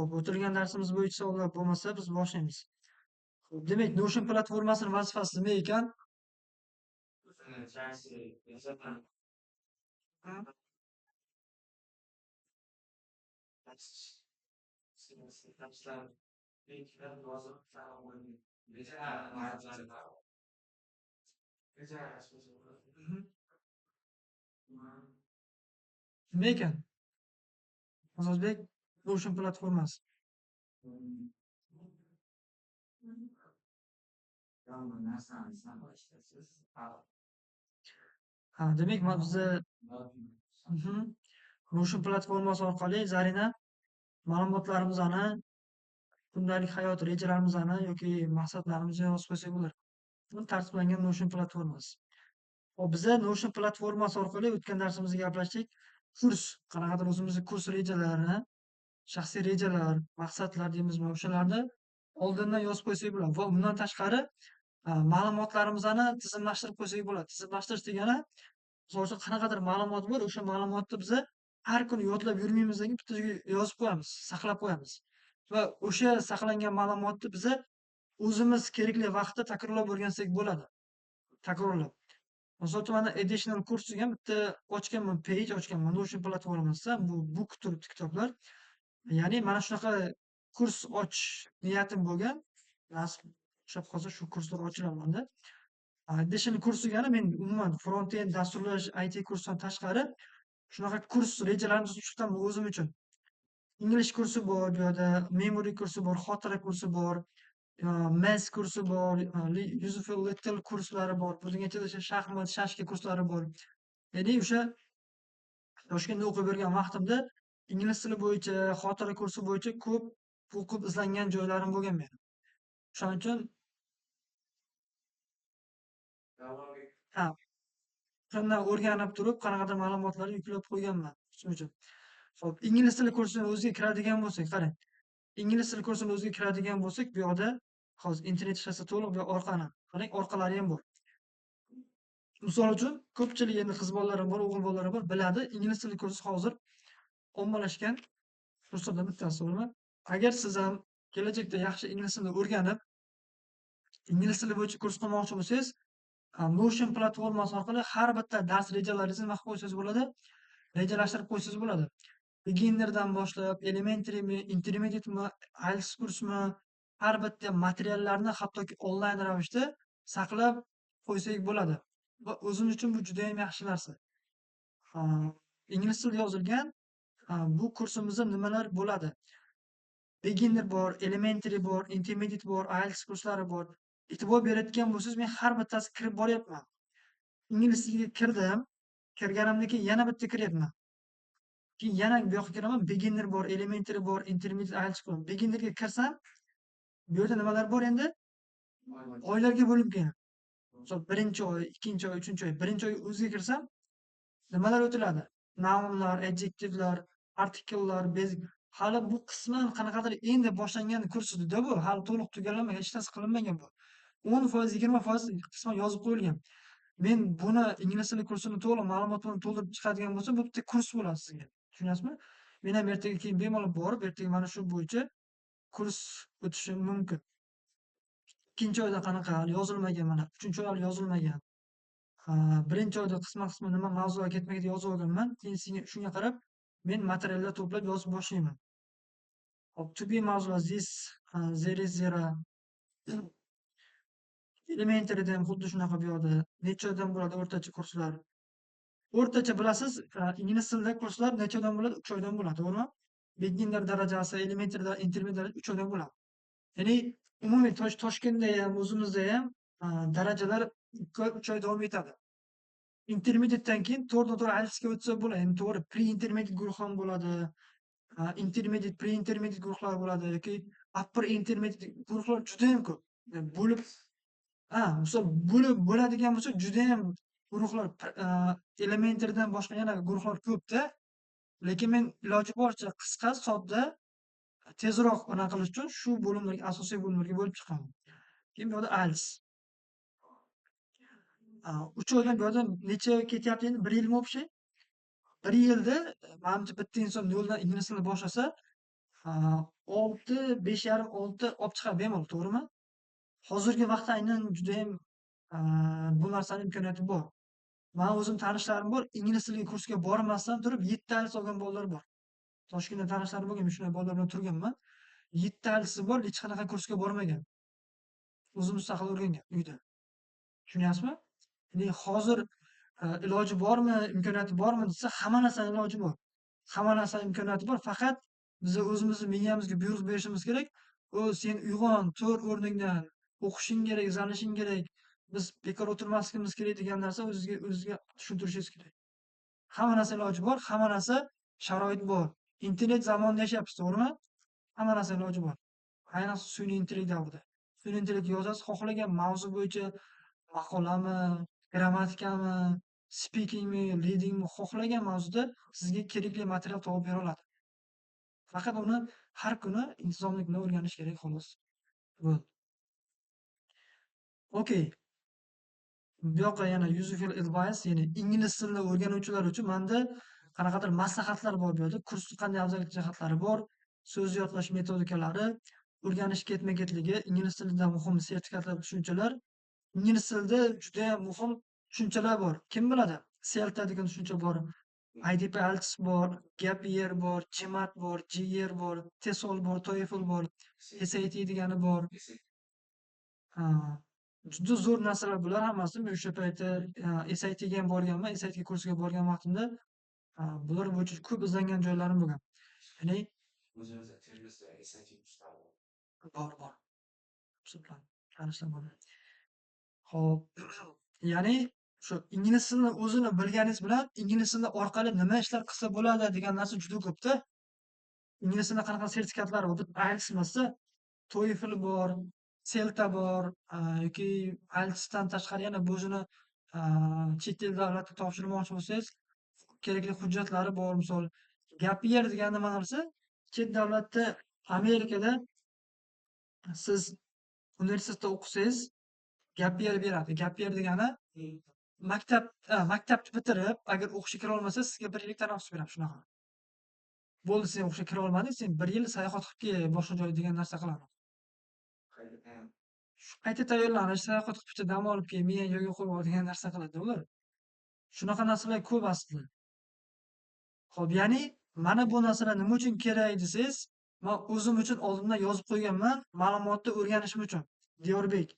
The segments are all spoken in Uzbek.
Hop, o'tilgan darsimiz bo'yicha savollar bo'lmasa, biz boshlaymiz. Xo'p, demak, Notion platformasini vazifasi nima ekan? Hmm, mhm. Nima ekan? Ozodbek, Notion platformasi. Ha, demak, biza mhm, Notion platformasi orqali Zarina ma'lumotlarimizni, kundalik hayot rejalarimizni yoki maqsadlarimizni yozib qo'ysak bo'ladi. Bu tartiblangan Notion platformasi. Hop, biza Notion platformasi orqali o'tgan darsimizda gaplashdik. Kurs, qanaqadir o'zimizni kurs rejalarini, shaxsiy rejalar, maqsadlar deymizmi, o'shalarni oldindan yozib qo'ysak bo'ladi va undan tashqari ma'lumotlarimizni tizimlashtirib qo'ysak bo'ladi. Tizimlashtirish degani, misol uchun qanaqadir ma'lumot bor, o'sha ma'lumotni biza har kuni yodlab yurmaymiz, lekin bitta joyga yozib qo'yamiz, saqlab qo'yamiz va o'sha saqlangan ma'lumotni biza o'zimiz kerakli vaqtda takrorlab o'rgansak bo'ladi. Takrorlab. Misol uchun mana additional kurs degan bitta ochganman, page ochganman Notion platformasida. Bu book turibdi kitoblar. Ya'ni mana shunaqa kurs ochish niyatim bo'lgan. Nasib ushlab qolsa shu kurslar ochilaman-da. Additional kurs degani men umuman front-end dasturlash IT kursdan tashqari shunaqa kurs rejalarim tuzib chiqqanman o'zim uchun. English kursi bor, bu yoqda memory kursi bor, xotira kursi bor, maths kursi bor, useful little kurslari bor, o'zingizcha shaxmat, shashka kurslari bor. Ya'ni o'sha Toshkentda o'qib yurgan vaqtimda ingliz tili bo'yicha, xotira kursi bo'yicha ko'p o'qib izlangan joylarim bo'lgan meni. O'shaning uchun ha, o'shandan o'rganib turib, qanaqadir ma'lumotlarni yuklab qo'yganman shuning uchun. Xo'p, ingliz tili kursini o'ziga kiradigan bo'lsak, qarang. Ingliz tili kursini o'ziga kiradigan bo'lsak, bu yoqda hozir internet ishlasa to'liq bu orqani. Qarang, orqalari ham bor. Misol uchun, ko'pchilik endi qiz bolalarim bor, o'g'il bolalarim bor, biladi. Ingliz tili kursi hozir ommalashgan kurslardan bittasi bo'lma. Agar siz ham kelajakda yaxshi ingliz tilini o'rganib, ingliz tili bo'yicha kurs qilmoqchi bo'lsangiz, Notion platformasi orqali har bitta dars rejalaringizni nima qilib qo'ysangiz bo'ladi? Rejalashtirib qo'ysangiz bo'ladi. Beginnerdan boshlab, elementarymi, intermediate'mi, IELTS kursmi, har bitta materiallarni hattoki onlayn ravishda saqlab qo'ysak bo'ladi. Va o'zim uchun bu juda ham yaxshi narsa. Ha, ingliz tilida yozilgan bu kursimizda nimalar bo'ladi? Beginner bor, elementary bor, intermediate bor, IELTS kurslari bor. E'tibor beradigan bo'lsangiz, men har bittasi kirib boryapman. Ingliz tiliga kirdim. Kirganimdan keyin yana bitta kiryapman. Keyin yana bu yoqqa kiraman. Beginner bor, elementary bor, intermediate, IELTS bor. Beginnerga kirsam, bu yerda nimalar bor endi? Oylarga bo'lingan. Misol birinchi oy, ikkinchi oy, uchinchi oy. Birinchi oy o'ziga kirsam, nimalar o'tiladi? Nounlar, adjektivlar, artikellar, basic. Hali bu qisman qanaqadir endi boshlangan kurs edi-da bu. Hali to'liq tugallanmagan, hech narsa qilinmagan bu. 10%, 20% qisman yozib qo'yilgan. Men buni ingliz tili kursini to'liq ma'lumot bilan to'ldirib chiqadigan bo'lsam, bu bitta kurs bo'ladi sizga. Tushunasizmi? Men ham ertaga keyin bemalol borib, ertaga mana shu bo'yicha kurs o'tishim mumkin. Ikkinchi oyda qanaqa hali yozilmagan mana, uchinchi oy hali yozilmagan. Birinchi oyda qisma-qisma nima mavzuga ketma-ket yozib olganman. Keyin shunga qarab men materiallar to'plab yozib boshlayman. Hop, to be mavzular this, there is, there are. Elementary'da ham xuddi shunaqa bu yoqda. Necha oydan bo'ladi o'rtacha kurslar? O'rtacha bilasiz, ingliz tilidagi kurslar necha oydan bo'ladi? 3 oydan bo'ladi, to'g'rimi? Beginner darajasi, elementary, intermediate 3 oydan bo'ladi. Ya'ni umumiy Toshkentda ham, o'zimizda ham darajalar 2 oy, 3 oy davom etadi. Intermediate'dan keyin to'g'ridan-to'g'ri IELTS'ga o'tsa bo'ladi. Endi to'g'ri pre-intermediate guruh ham bo'ladi. Intermediate, pre-intermediate guruhlar bo'ladi yoki upper intermediate guruhlar juda ham ko'p. Bo'lib misol bo'ladigan bo'lsa judayam guruhlar elementarydan boshqa yana guruhlar ko'pda. Lekin men iloji boricha qisqa, sodda, tezroq anaqa qilish uchun shu bo'limlarga, asosiy bo'limlarga bo'lib chiqaman. Keyin bu yoqda IELTS. 3 oydan bu yoqda necha oy ketyapti endi? 1 yilmi общий? 1 yilda manimcha bitta inson noldan ingliz tilini boshlasa, A, 6, 5,5, 6 olib chiqadi bemalol, to'g'rimi? Hozirgi vaqtda aynan judayam bu narsani imkoniyati bor. Mani o'zim tanishlarim bor, ingliz tili kursiga bormasdan turib 7 ALS olgan bolalar bor. Toshkentda tanishlarim bo'lgan, men shunday bolalar bilan turganman. 7 ALSi bor, hech qanaqa kursga bormagan. O'zi mustaqil o'rgangan uyda. Tushunyapsizmi? Ya'ni hozir iloji bormi, imkoniyati bormi desa, hamma narsani iloji bor. Hamma narsani imkoniyati bor. Faqat biza o'zimizni miyamizga buyruq berishimiz kerak. Sen uyg'on, tur o'rningdan, o'qishing kerak, izlanishing kerak. Biz bekor o'tirmasligimiz kerak degan narsa o'zizga tushuntirishingiz kerak. Hamma narsa iloji bor, hamma narsa sharoit bor. Internet zamonida yashayapmiz, to'g'rimi? Hamma narsa iloji bor. Ayniqsa sun'iy intellekt davrida. Sun'iy intellekt yozasiz, xohlagan mavzu bo'yicha maqolami, grammatikami, speakingmi, readingmi, xohlagan mavzuda sizga kerakli material topib bera oladi. Faqat uni har kuni intizomlik bilan o'rganish kerak xolos. Bo'ldi. Okay. Bu yoqqa yana useful advice, ya'ni ingliz tilini o'rganuvchilar uchun menda qanaqadir maslahatlar bor bu yerda. Kursni qanday afzal jihatlari bor, so'z yodlash metodikalari, o'rganish ketma-ketligi, ingliz tilida muhim sertifikatlar, tushunchalar. Ingliz tilida juda ham muhim tushunchalar bor. Kim biladi? CELTA degan tushuncha bor. IDP-ALTS bor, Gap Year bor, GMAT bor, GYER bor, TESOL bor, TOEFL bor, SAT degani bor. Ha, juda zo'r narsalar bular hammasi. Men o'sha payti SATga ham borganman. SAT kursiga borgan vaqtimda bular bo'yicha ko'p izlangan joylarim bo'lgan. Ya'ni bor. Hisoblan, tanishlar bor. Xo'p, ya'ni shu ingliz tilini o'zini bilganingiz bilan ingliz tili orqali nima ishlar qilsa bo'ladi degan narsa juda ko'pda. Ingliz tilida qanaqa sertifikatlari bor? Bitta IELTS emasda, TOEFL bor, CELTA bor, yoki IELTSdan tashqari yana o'zini chet el davlatida topshirmoqchi bo'lsangiz, kerakli hujjatlari bor. Misol, Gap Year degani nima narsa? Chet davlatda, Amerikada siz universitetda o'qisangiz, Gap Year beradi. Gap Year degani maktabni bitirib, agar o'qishga kira olmasangiz, sizga 1 yillik tanaffus beradi, shunaqa. Bo'ldi, sen o'qishga kira olmading, sen 1 yil sayohat qilib kel boshqa joyga degan narsa qiladi. Qayta tayyorlanish, sayohat qilib bitta dam olib kel, miyang joyiga qo'yib ol degan narsa qiladi ular. Shunaqa narsalar ko'p aslida. Xo'p, ya'ni mana bu narsalar nima uchun kerak desangiz, men o'zim uchun oldindan yozib qo'yganman, ma'lumotni o'rganishim uchun. Diyorbek.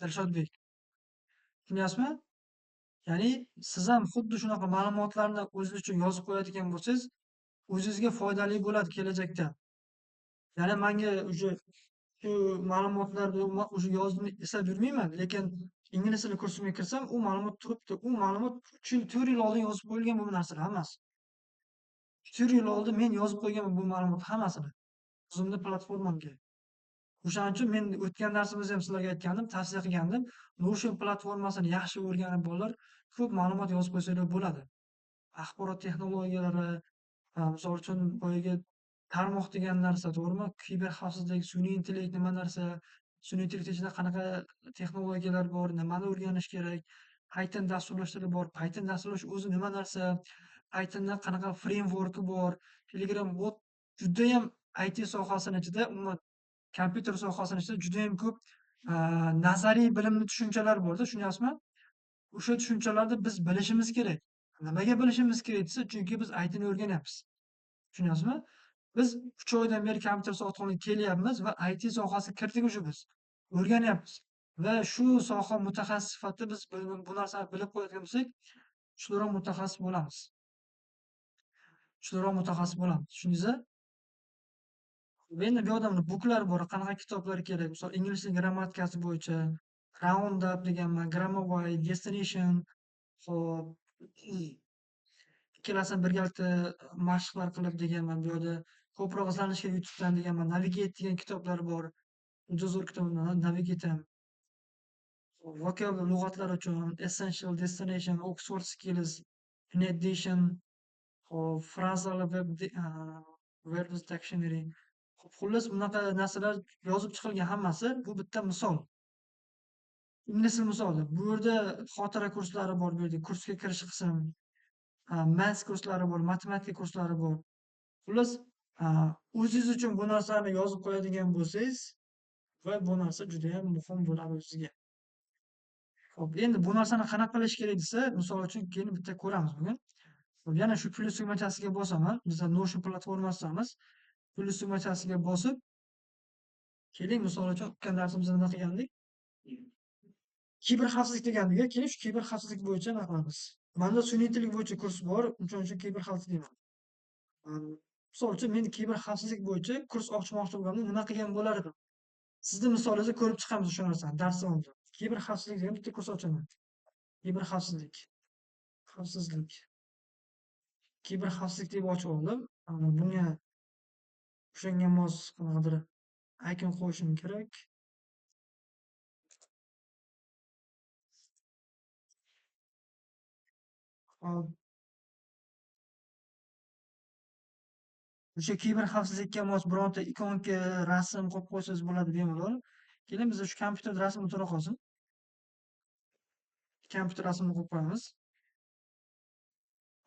Dilshodbek. Tushunyapsizmi? Ya'ni siz ham xuddi shunaqa ma'lumotlarni o'zingiz uchun yozib qo'yadigan bo'lsangiz, o'zingizga foydali bo'ladi kelajakda. Ya'ni menga o'sha shu ma'lumotlarni o'sha yozib eslab yurmayman, lekin ingliz tili kursiga kirsam, u ma'lumot turibdi. U ma'lumot 3 yil oldin yozib qo'yilgan bu narsalar hammasi. 4 yil oldin men yozib qo'yganman bu ma'lumot hammasini. O'zimni platformamga. O'shaning uchun men o'tgan darsimizda ham sizlarga aytgandim, tavsiya qilgandim. Notion platformasini yaxshi o'rganib bolalar ko'p ma'lumot yozib qo'ysanglar bo'ladi. Axborot texnologiyalari, misol uchun boyagi tarmoq degan narsa, to'g'rimi? Kiber xavfsizlik, sun'iy intellekt nima narsa, sun'iy intellekt ichida qanaqa texnologiyalar bor, nimani o'rganish kerak, Python dasturlashtiri bor, Python dasturlash o'zi nima narsa, Pythonda qanaqa frameworki bor, Telegram bot judayam IT sohasini ichida, umuman kompyuter sohasini ichida judayam ko'p nazariy bilimli tushunchalar borda, tushunyapsizmi? O'sha tushunchalarni biz bilishimiz kerak. Nimaga bilishimiz kerak desa, chunki biz ITni o'rganyapmiz. Tushunyapsizmi? Biz 3 oydan beri kompyuter soatxonaga kelyapmiz va IT sohasiga kirdik уже biz. O'rganyapmiz. Va shu soha mutaxassis sifatida biz bu narsani bilib qo'yadigan bo'lsak, kuchliroq mutaxassis bo'lamiz. Tushundingizmi? Endi bu yoqda buklar bor, qanaqa kitoblar kerak. Misol, ingliz tili grammatikasi bo'yicha Roundup deganman, Grammar Destination. Xo'p, ikkalasini birgalikda mashqlar qilib deganman. Bu yerda ko'proq izlanishga YouTube'dan deganman. Navigate degan kitoblar bor. Juda zo'r kitob Navigate ham. Vocabulary lug'atlar uchun Essential Destination, Oxford Skills, In Addition, hop, Phrasal Verbs Dictionary. Hop, xullas bunaqa narsalar yozib chiqilgan hammasi. Bu bitta misol. Ingliz tili misoli. Bu yerda xotira kurslari bor, bu yerda kursga kirish qism. maths kurslari bor, matematika kurslari bor. Xullas, a, o'zingiz uchun bu narsani yozib qo'yadigan bo'lsangiz va bu narsa judayam muhim bo'ladi sizga. Xo'p, endi bu narsani qanaqa qilish kerak desa, misol uchun keyin bitta ko'ramiz bugun. Xo'p, yana shu plus tugmachasiga bosaman. Bizlar Notion platformasidamiz. Plus tugmachasiga bosib, keling misol uchun o'tgan darsimizda nima qilgandik? Kiberxavfsizlik degandik-a, keyin shu kiberxavfsizlik bo'yicha nima qilamiz? Manda sun'iy intellekt bo'yicha kurs bor, shuning uchun kiberxavfsizlik deyman. Misol uchun men kiberxavfsizlik bo'yicha kurs ochmoqchi bo'lganimda nima qilgan bo'lar edim? Sizni misolingizda ko'rib chiqamiz o'sha narsani dars davomida. Kiberxavfsizlik degan bitta kurs ochaman. Kiberxavfsizlik, xavfsizlik, kiberxavfsizlik deb ochib oldim. Bunga o'shanga mos qanaqadir icon qo'yishim kerak. Hop, o'sha kiberxavfsizlikka mos bironta ikonka, rasm qo'yib qo'ysangiz bo'ladi bemalol. Keling biz shu kompyuterda rasm o'tira qolsin. Kompyuter rasmini qo'yib qo'yamiz.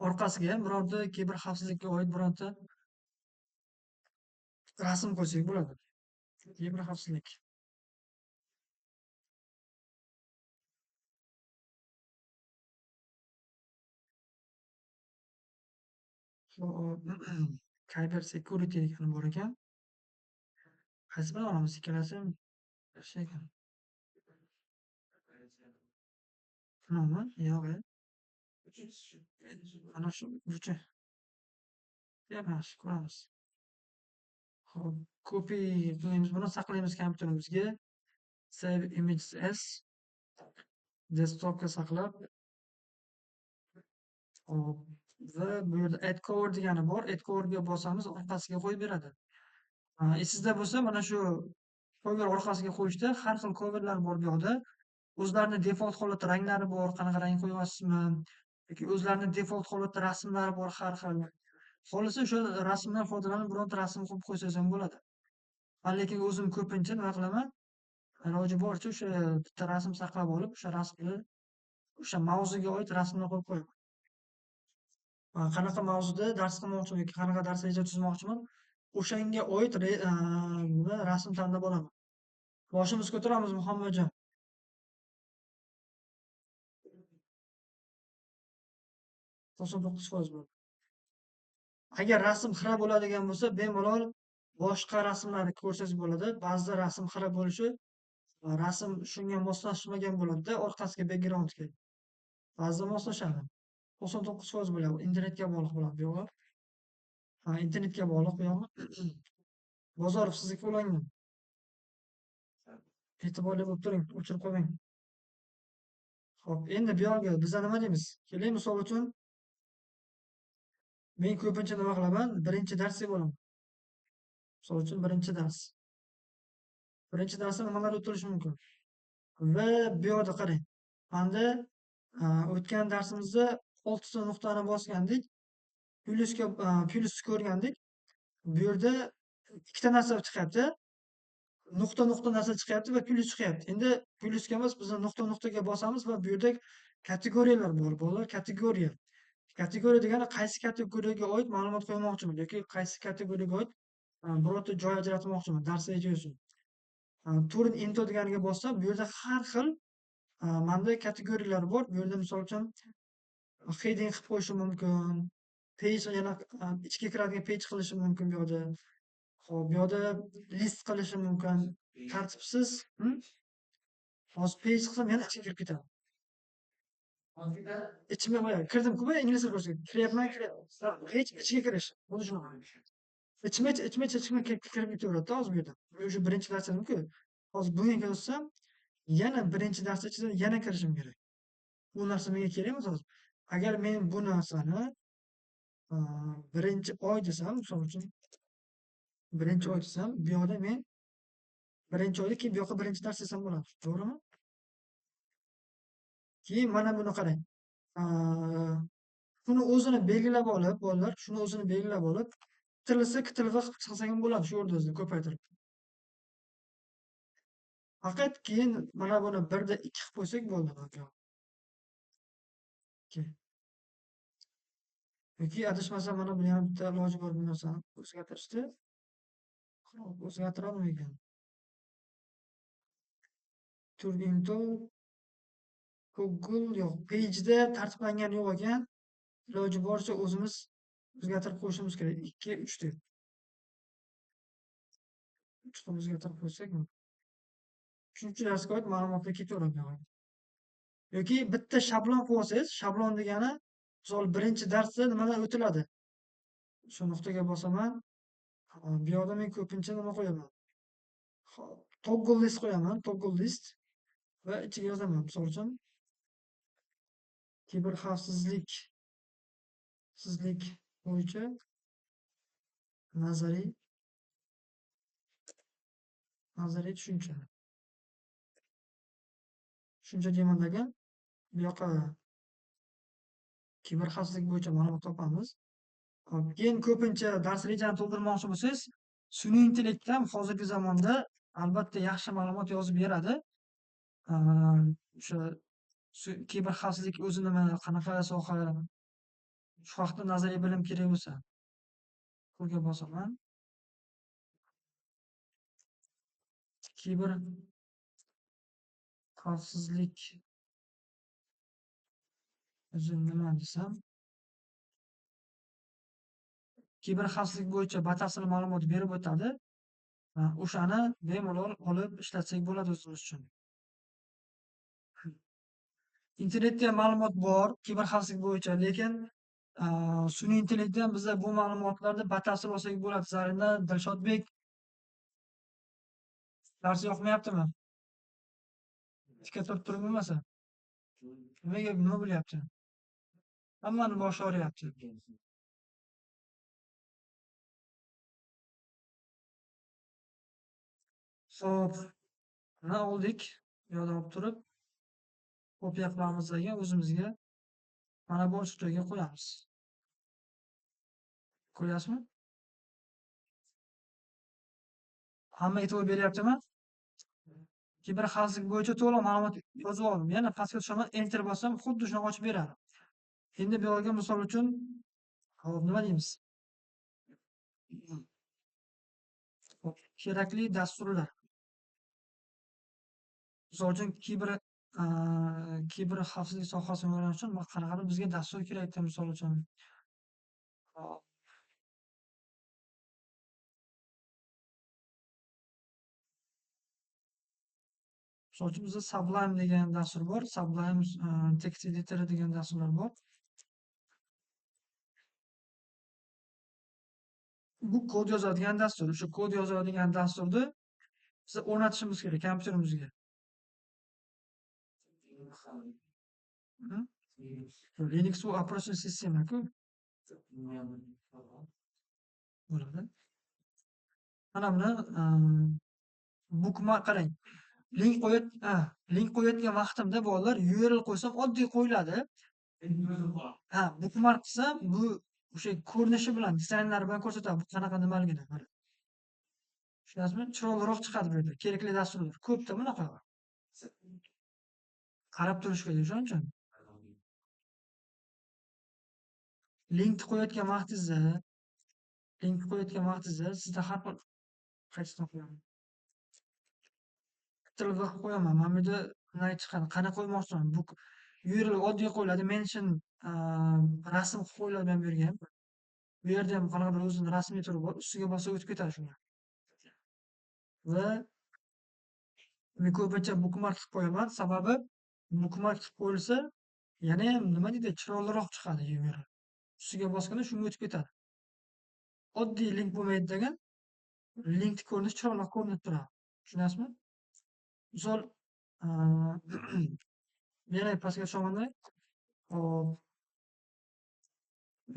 Orqasiga ham bironta kiberxavfsizlikka oid bironta rasm qo'ysak bo'ladi. Kiberxavfsizlik. Hop, cyber security degani bor ekan. Qaysi bilan olamiz ikkalasi yaxshi ekan. Shunami? Yo'q. Ana shu burchi. Yaxshi ko'ramiz. Hop, copy qilamiz buni, saqlaymiz kompyuterimizga. Save images as desktopga saqlab. Hop, va bu yerda add cover degani bor. Add coverga bosamiz, orqasiga qo'yib beradi. Esingizda bo'lsa, mana shu cover orqasiga qo'yishda har xil coverlar bor bu yoqda. O'zlarini default holatda ranglari bor, qanaqa rang qo'yyapsizmi yoki o'zlarini default holatda rasmlari bor har xil. Xohlasa o'sha rasmdan foydalanib bironta rasm qo'yib qo'ysangiz ham bo'ladi. Men lekin o'zim ko'pincha nima qilaman? Iloji boricha o'sha bitta rasm saqlab olib, o'sha rasmni o'sha mavzuga oid rasmni qo'yib qo'yaman. Qanaqa mavzuda dars qilmoqchiman yoki qanaqa dars reja tuzmoqchiman, o'shanga oid nima rasm tanlab olaman. Boshimiz ko'taramiz Muhammadjon. 99% bo'ldi. Agar rasm xira bo'ladigan bo'lsa, bemalol boshqa rasmlarni ko'rsangiz bo'ladi. Ba'zida rasm xira bo'lishi, rasm shunga moslashmagan bo'ladi-da, orqasiga backgroundga. Ba'zida moslashadi. 99% bo'ladi. Internetga bog'liq bo'ladi bu yog'i. Internetga bog'liq bu yog'i. Bozorov sizniki ulangan. E'tiborli bo'lib turing, o'chirib qo'ymang. Xo'p, endi bu yerga biza nima deymiz? Keling, misol uchun men ko'pincha nima qilaman? Birinchi dars deb olaman. Misol uchun birinchi dars. Birinchi darsda nimalar o'tilishi mumkin? Va bu yoqda qarang. Manda o'tgan darsimizda 6 ta nuqtani bosgandik. Plyusni ko'rgandik. Bu yerda ikkita narsa chiqyapti. Nuqta narsa chiqyapti va plyus chiqyapti. Endi plyusga emas, biz nuqtaga bosamiz va bu yerda kategoriyalar bor. Bolalar, kategoriya. Kategoriya degani qaysi kategoriyaga oid ma'lumot qo'ymoqchiman yoki qaysi kategoriyaga oid birorta joy ajratmoqchiman dars reja uchun. Turn into deganiga bossam, bu yerda har xil manda kategoriyalar bor. Bu yerda misol uchun heading qilib qo'yishim mumkin. Page yana ichga kiradigan page qilishim mumkin bu yerda. Xo'p, bu yerda list qilishim mumkin. Tartibsiz, hozir page qilsam yana ichga kirib ketadi. Ichimga qo'yadi. Kirdim-ku, ingliz tilida ko'rsatgan. Kiryapman. Hech ichga kirish. O'zi shunaqa. Ichma kirib ketaveradi-da hozir bu yerda. O'sha birinchi darsimku. Hozir bunga kelsam, yana birinchi dars ichida yana kirishim kerak. Bu narsa menga kerak emas hozir. Agar men bu narsani birinchi oy desam, misol uchun birinchi oy desam, bu yoqda men birinchi oyda keyin bu yoqqa birinchi dars desam bo'ladi. To'g'rimi? Keyin mana buni qarang. Shuni o'zini belgilab olib, bolalar, shuni o'zini belgilab olib, kitilsa kitilva qilsak ham bo'ladi shu yerda o'zini ko'paytirib. Faqat keyin mana buni 1 da 2 qilib qo'ysak bo'ldi. yoki adashmasam mana buni ham bitta iloji bor bu narsani o'zgartirishni. Hop, o'zgartiradimi ekan? Turginto Google yo'q. Page'da tartiblangani yo'q ekan. Iloji boricha o'zimiz o'zgartirib qo'yishimiz kerak. 2, 3 deb. 3 ta o'zgartirib qo'ysak, 3-chi darsga oid ma'lumotlar ketaveradi yo'q. Yoki bitta shablon qo'yib olsangiz, shablon degani misol birinchi darsda nimadan o'tiladi? Shu nuqtaga bosaman. Bu yoqda men ko'pincha nima qo'yaman? Toggle list qo'yaman, toggle list va ichiga yozaman. Misol uchun kiberxavfsizlik bo'yicha nazariy tushuncha. Tushuncha deyman bu yoqqa kiberxavfsizlik bo'yicha ma'lumot topamiz. Hop, keyin ko'pincha dars rejani to'ldirmoqchi bo'lsangiz, sun'iy intellekt ham hozirgi zamonda albatta yaxshi ma'lumot yozib beradi. O'sha kiberxavfsizlik o'zi nima, qanaqa soha, shu haqda nazariy bilim kerak bo'lsa, qo'lga bosaman. Kiber xavfsizlik o'zi nima desam, kiber xavfsizlik bo'yicha batafsil ma'lumot berib o'tadi. O'shani bemalol olib ishlatsak bo'ladi o'zimiz uchun. Internetda ham ma'lumot bor kiber xavfsizlik bo'yicha, lekin sun'iy intellektda ham biza bu ma'lumotlarni batafsil olsak bo'ladi. Zarindan Dilshodbek darsi yoqmayaptimi? Tikka turib turib bo'lmasa. Nimaga nima bo'lyapti? Hammani boshi og'riyapti. Xo'p, nima oldik? Yod olib turib, kopiya qilamiz o'zimizga. Mana bu joyga qo'yamiz. Ko'ryapsizmi? Hamma e'tibor beryaptimi? Kiber xavfsizlik bo'yicha to'liq ma'lumot yozib oldim. Yana pastga tushaman, enter bossam, xuddi shunaqa ochib beradi. Endi bu yerga misol uchun hop, nima deymiz? Kerakli dasturlar. Misol uchun kiber xavfsizlik sohasini o'rganish uchun qanaqadir bizga dastur kerakda, misol uchun. Misol uchun bizda Sublime degan dastur bor. Sublime text editor degan dasturlar bor. Bu kod yozadigan dastur. Shu kod yozadigan dasturni biz o'rnatishimiz kerak kompyuterimizga. Linux bu operatsion sistema-ku. Bo'ladi. Mana buni bookmark qarang. Link qo'yayotgan vaqtimda bolalar URL qo'ysam oddiy qo'yiladi. Bookmark qilsam bu o'sha ko'rinishi bilan, dizaynlari bilan ko'rsatadi qanaqa nimaligini. Tushunasizmi? Chiroyliroq chiqadi bu yerda. Kerakli dasturlar ko'pda bunaqa. Qarab turish kerak o'shaning uchun. Linkni qo'yayotgan vaqtingizda sizda har bir qaysidan qo'yaman. Tilga qo'yaman. Mana bu yerda nima chiqadi? Qanaqa qo'ymoqchiman? Bu URL oddiy qo'yiladi. Mention rasm qo'yiladi bu yerga ham. Bu yerda ham qanaqadir o'zini rasmiy turi bor. Ustiga bosib o'tib ketadi shunga. Va men ko'pincha bookmark qilib qo'yaman. Sababi bookmark qilib qo'yilsa, yana ham nima deydi, chiroyliroq chiqadi URL. Ustiga bosganda shunga o'tib ketadi. Oddiy link bo'lmaydi degan, linkni ko'rinishi chiroyli ko'rinib turadi. Tushunasizmi? Misol yana pastga tushamanda hop,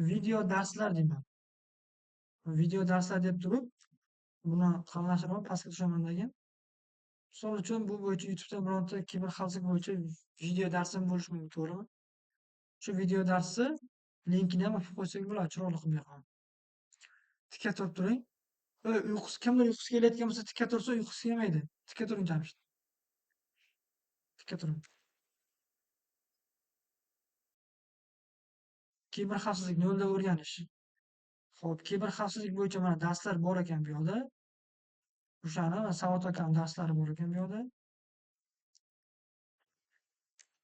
video darslar deyman. Video darslar deb turib, buni qalinlashtirib pastga tushamandagi. Misol uchun bu bo'yicha YouTube'da bironta kiber xavfsizlik bo'yicha video darsim bo'lishi mumkin, to'g'rimi? Shu video darsi linkini ham olib qo'ysak bo'ladi, chiroyli qilib yoqaman. Tikka turib turing. Kimdir uyqusi kelayotgan bo'lsa, tikka tursa uyqusi kelmaydi. Tikka turing Jamshid. Tikka turing. Kiberxavfsizlikni yo'lda o'rganish. Xo'p, kiberxavfsizlik bo'yicha mana darslar bor ekan bu yoqda. O'shani va Savod akam darslari bor ekan bu yoqda.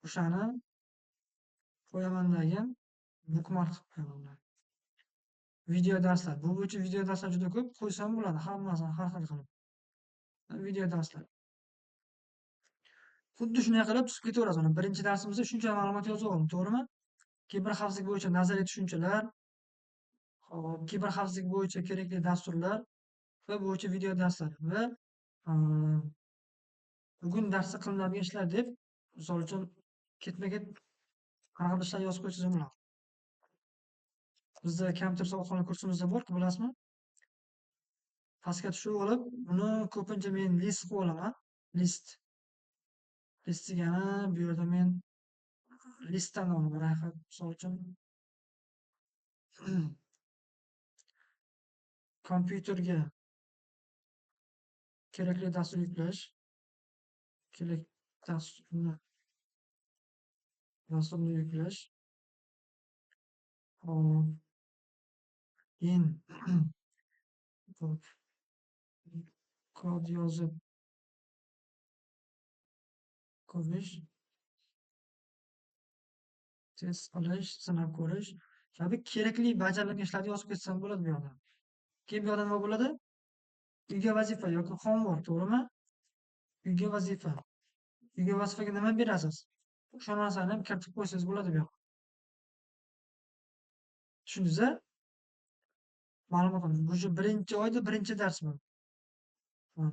O'shani qo'yamandagi bookmark qilib qo'yaman. Video darslar. Bu bo'yicha video darslar juda ko'p. Qo'ysam bo'ladi hammasini har xil qilib. Video darslar. Xuddi shunday qilib tuzib ketaverasiz. Mana birinchi darsimizda shuncha ma'lumot yozib oldim, to'g'rimi? Kiberxavfsizlik bo'yicha nazariy tushunchalar, hop, kiberxavfsizlik bo'yicha kerakli dasturlar va bo'yicha video darslar va bugun darsda qilinadigan ishlar deb, misol uchun ketma-ket qanaqa ishlar yozib qo'ysangiz bo'ladi. Bizda kompyuter soatxona kursimizda bor-ku, bilasizmi? Pastga tushib olib, buni ko'pincha men list qilib olaman. List. List degani bu yerda men listdan olaman. Ro'yxat, misol uchun kompyuterga kerakli dastur yuklash, kerak dasturni yuklash, hop, kod yozib ko'rish, test qilish, sinab ko'rish kabi kerakli bajarilgan ishlarni yozib ketsam bo'ladi bu yoqda. Keyin bu yoqda nima bo'ladi? Uyga vazifa yoki homework, to'g'rimi? Uyga vazifa. Uyga vazifaga nima berasiz? O'sha narsani ham kiritib qo'ysangiz bo'ladi bu yoqqa. Tushundingiz-a? Ma'lumot oldim. Bu birinchi oyda birinchi dars bu.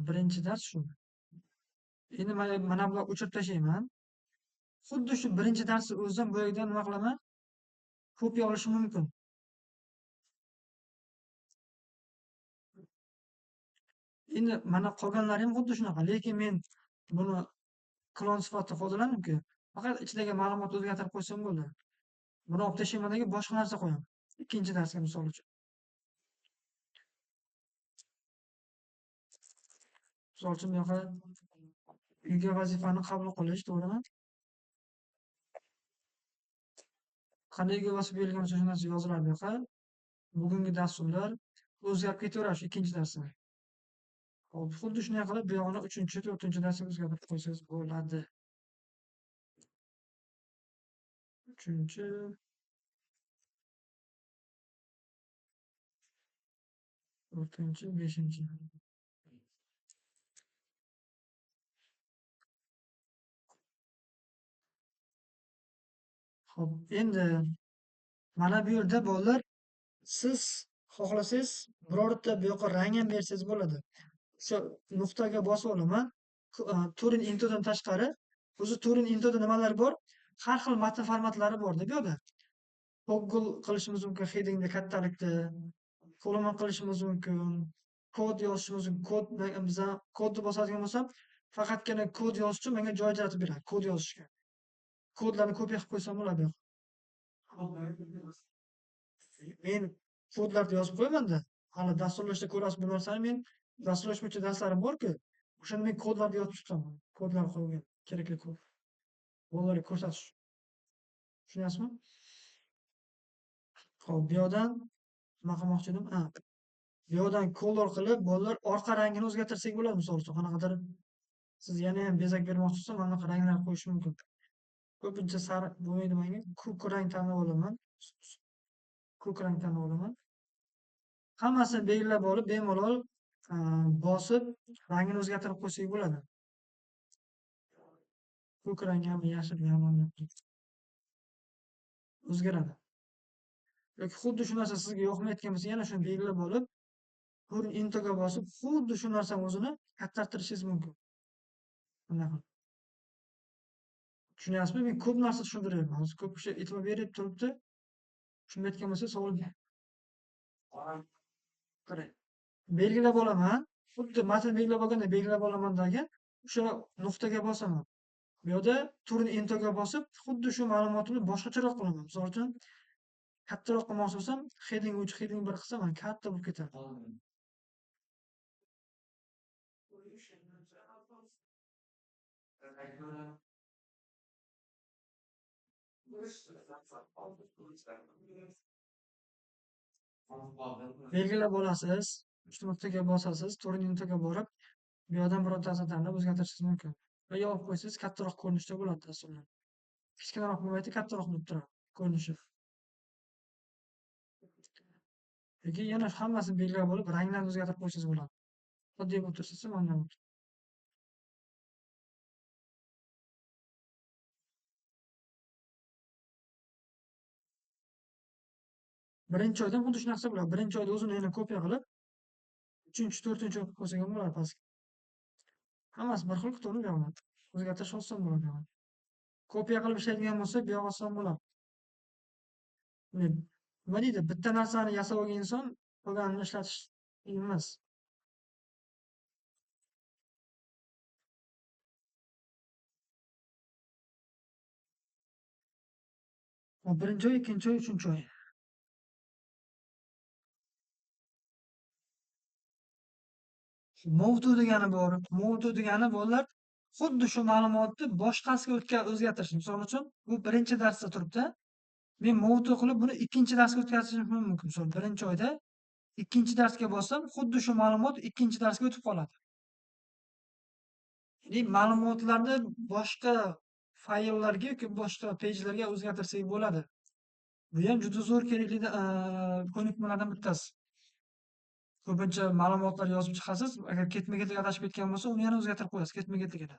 Birinchi dars shu. Endi mana bular o'chirib tashlayman. Xuddi shu birinchi darsni o'zidan bu yerdan nima qilaman? Kopiya olishim mumkin. Endi mana qolganlari ham xuddi shunaqa, lekin men buni klon sifatida foydalanibki, faqat ichidagi ma'lumotni o'zgartirib qo'ysam bo'ldi. Buni olib tashlaymandagi boshqa narsa qo'yaman. Ikkinchi darsga misol uchun. Misol uchun bu yoqqa uyga vazifani qabul qilish, to'g'rimi? Qanday uyga vazifa berilgan bo'lsa, shu narsa yoziladi bu yoqqa. Bugungi dasturlar o'zgarib ketaveradi shu ikkinchi darsda. Hop, xuddi shunday qilib bu yog'ini 3-chi, 4-chi darsga o'zgartirib qo'ysangiz bo'ladi. 3-chi, 4-chi, 5-chi. Hop, endi mana bu yerda bolalar siz xohlasangiz birorta bu yoqqa rang ham bersangiz bo'ladi. O'sha nuqtaga bosib olaman. Turing intodan tashqari o'zi Turing intoda nimalar bor? Har xil matn formatlari borda bu yoqda. Toggle qilishimiz mumkin headingni kattalikda, column qilishimiz mumkin, kod yozishimiz mumkin. Biza kodni bosadigan bo'lsam, faqatgina kod yozish uchun menga joy ajratib beradi, kod yozishga. Kodlarni kopiya qilib qo'ysam bo'ladi. Men kodlarni yozib qo'yamanda. Hali dasturlashda ko'rasiz bu narsani. Men dasturlash bo'yicha darslarim bor-ku. O'shanda men kodlarni yozib chiqaman. Kodlar qo'ygan, kerakli kod. Bolalarga ko'rsatish. Tushunyapsizmi? Xo'p, bu yoqdan nima qilmoqchi edim? Bu yoqdan color qilib bolalar orqa rangini o'zgartirsak bo'ladi, misol uchun qanaqadir siz yana ham bezak bermoqchi bo'lsa, mana bunaqa ranglar qo'yish mumkin. Ko'pincha sariq bo'lmaydi menga. Ko'k rang tanlab olaman. Ko'k rang tanlab olaman. Hammasini belgilab olib, bemalol bosib, rangini o'zgartirib qo'ysak bo'ladi. Ko'k rang ham, yashil ham o'zgaradi. Yoki xuddi shu narsa sizga yoqmayotgan bo'lsa, yana shuni belgilab olib, Turing intoga bosib, xuddi shu narsani o'zini kattartirishingiz mumkin. Bunaqa. Tushunyapsizmi? Men ko'p narsa tushuntiryapman. Hozir ko'p kishi e'tibor berib turibdi. Tushunmayotgan bo'lsa savol qarang. Belgilab olaman. Xuddi matn belgilab olganda belgilab olamandagi o'sha nuqtaga bosaman. Bu yerda Turing intoga bosib, xuddi shu ma'lumotni boshqacharoq qilaman. Misol uchun, kattaroq qilmoqchi bo'lsam, heading 3, heading 1 qilsam, mana katta bo'lib ketadi. belgilab olasiz, 3 nuqtaga bosasiz, 4-nuqtaga borib, bu yoqdan birortasini tanlab o'zgartirishingiz mumkin. Va yopib qo'ysangiz kattaroq ko'rinishda bo'ladi dasturlar. Kichkinaroq bo'lmaydi, kattaroq bo'lib turadi ko'rinishi. Lekin yana hammasini belgilab olib, ranglarni o'zgartirib qo'ysangiz bo'ladi. Oddiy bo'lib tursa, simondan bo'lib. Birinchi oydan xuddi shunaqa bo'ladi. Birinchi oyda o'zini yana kopiya qilib, 3-4-oy qilib qo'ysak ham bo'ladi pastga. Hammasi bir xil qilib yo'q. O'zgartirish oson bo'ladi yo'q. Kopiya qilib ishlaydigan bo'lsa, bu yoq oson bo'ladi. Nima deydi? Bitta narsani yasab olgan inson qolganini ishlatish qiyin emas. Birinchi oy, ikkinchi oy, uchinchi oy. Mavzu degani bor. Mavzu degani bolalar xuddi shu ma'lumotni boshqasiga o'zgartirish. Misol uchun, bu birinchi darsda turibdi. Men mavzu qilib buni ikkinchi darsga o'tkazishim mumkin. Misol birinchi oyda ikkinchi darsga bossam, xuddi shu ma'lumot ikkinchi darsga o'tib qoladi. Ya'ni ma'lumotlarni boshqa fayllarga yoki boshqa pejlarga o'zgartirsak bo'ladi. Bu ham juda zo'r kerakli ko'nikmalardan bittasi. Ko'pincha ma'lumotlar yozib chiqasiz, agar ketma-ketlik adashib ketgan bo'lsa, uni yana o'zgartirib qo'yasiz ketma-ketligini.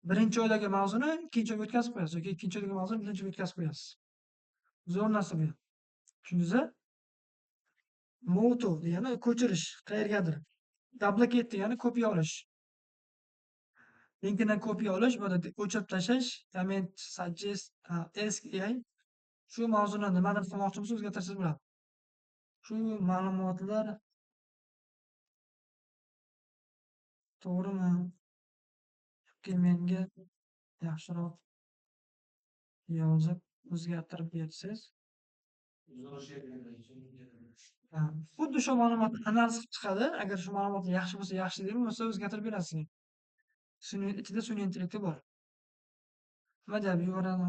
Birinchi oydagi mavzuni ikkinchi oyga o'tkazib qo'yasiz yoki ikkinchi oydagi mavzuni birinchi oyga o'tkazib qo'yasiz. Zo'r narsa bu. Tushundingizmi? Moto degani ko'chirish qayergadir. Duplicate degani kopiya olish. Linkidan kopiya olish, bu yerda o'chirib tashlash, comment, suggest, ask AI. Shu mavzuni nimadir qilmoqchi bo'lsa o'zgartirsangiz bo'ladi. Shu ma'lumotlar to'g'rimi? Yoki menga yaxshiroq yozib o'zgartirib bersangiz. Xuddi shu ma'lumotni analiz qilib chiqadi. Agar shu ma'lumot yaxshi bo'lsa, yaxshi deydi, bo'lmasa o'zgartirib berasiz. Sun'iy ichida sun'iy intellekti bor. Nima deyapti? Yuboradi.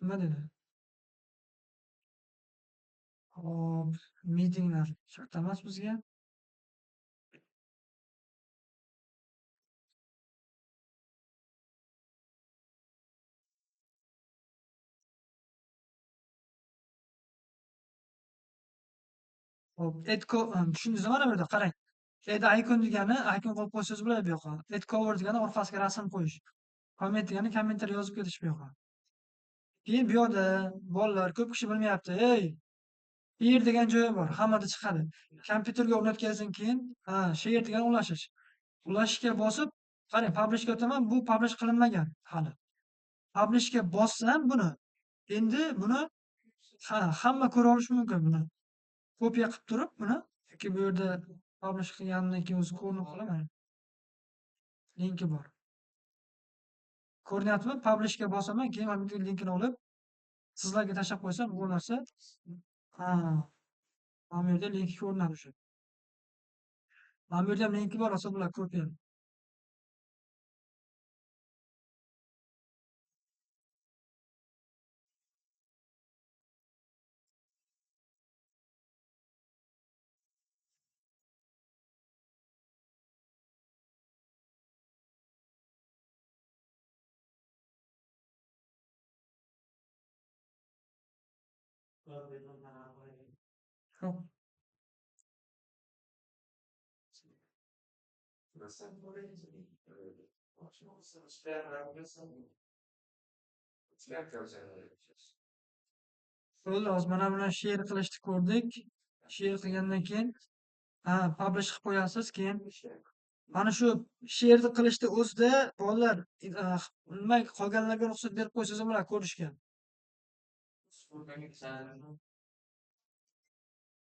Nima dedi? Hop, mitinglar shart emas bizga. Hop, tushundingizmi mana bu yerda qarang. Add icon degani icon qo'yib qo'ysangiz bo'ladi bu yoqqa. Add cover degani orqasiga rasm qo'yish. Comment degani kommentariy yozib ketish bu yoqqa. Keyin bu yoqda bolalar ko'p kishi bilmayapti. Ey, share degan joyi bor. Hammada chiqadi. Kompyuterga o'rnatgandan keyin, share degan ulashish. Ulashishga bosib, qarang, publishga o'taman. Bu publish qilinmagan hali. Publishga bossam buni, endi buni hamma ko'ra olishi mumkin buni. Kopiya qilib turib buni yoki bu yerda publish qilganimdan keyin o'zi ko'rinib qolaman. Linki bor. Ko'rinyaptimi? Publishga bosaman, keyin mana bu linkini olib sizlarga tashlab qo'ysam, bu narsa mana bu yerda linki ko'rinadi o'sha. Mana bu yerda ham linki bor, olsa bo'ladi kopiya. Xo'p. Xullas, mana bilan share qilishni ko'rdik. Share qilgandan keyin publish qilib qo'yasiz, keyin mana shu she'rni qilishni o'zida bolalar nima qolganlarga ruxsat berib qo'ysangiz bo'ladi ko'rishga.